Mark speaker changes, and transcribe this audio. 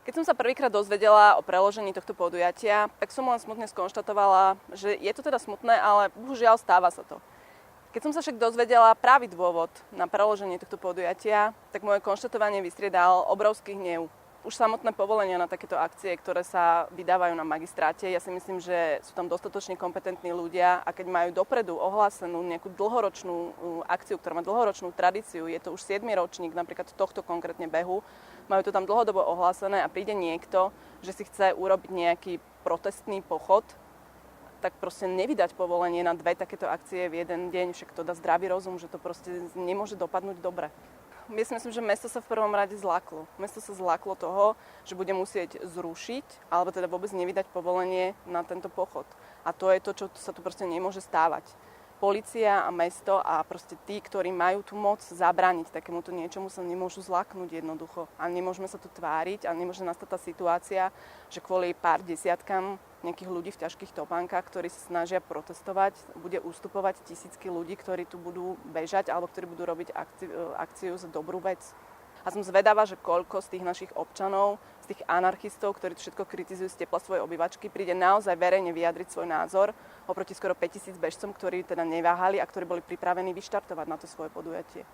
Speaker 1: Keď som sa prvýkrát dozvedela o preložení tohto podujatia, tak som len smutne skonštatovala, že je to teda smutné, ale bohužiaľ stáva sa to. Keď som sa však dozvedela pravý dôvod na preloženie tohto podujatia, tak moje konštatovanie vystriedal obrovský hnev. Už samotné povolenia na takéto akcie, ktoré sa vydávajú na magistráte, ja si myslím, že sú tam dostatočne kompetentní ľudia a keď majú dopredu ohlásenú nejakú dlhoročnú akciu, ktorá má dlhoročnú tradíciu, je to už 7. ročník napríklad tohto konkrétne behu, majú to tam dlhodobo ohlásené a príde niekto, že si chce urobiť nejaký protestný pochod, tak proste nevydať povolenie na 2 takéto akcie v jeden deň, však to dá zdravý rozum, že to proste nemôže dopadnúť dobre. Myslím si, že mesto sa v prvom rade zláklo. Mesto sa zláklo toho, že bude musieť zrušiť, alebo teda vôbec nevydať povolenie na tento pochod. A to je to, čo sa tu proste nemôže stávať. Polícia a mesto a proste tí, ktorí majú tú moc zabrániť takémuto niečomu, sa nemôžu zláknuť jednoducho. A nemôžeme sa tu tváriť a nemôže nastať tá situácia, že kvôli pár desiatkam nejakých ľudí v ťažkých topánkach, ktorí sa snažia protestovať, bude ustupovať tisícky ľudí, ktorí tu budú bežať alebo ktorí budú robiť akciu za dobrú vec. A som zvedavá, že koľko z tých našich občanov, z tých anarchistov, ktorí tu všetko kritizujú z tepla svojej obývačky, príde naozaj verejne vyjadriť svoj názor oproti skoro 5000 bežcom, ktorí teda neváhali a ktorí boli pripravení vyštartovať na to svoje podujatie.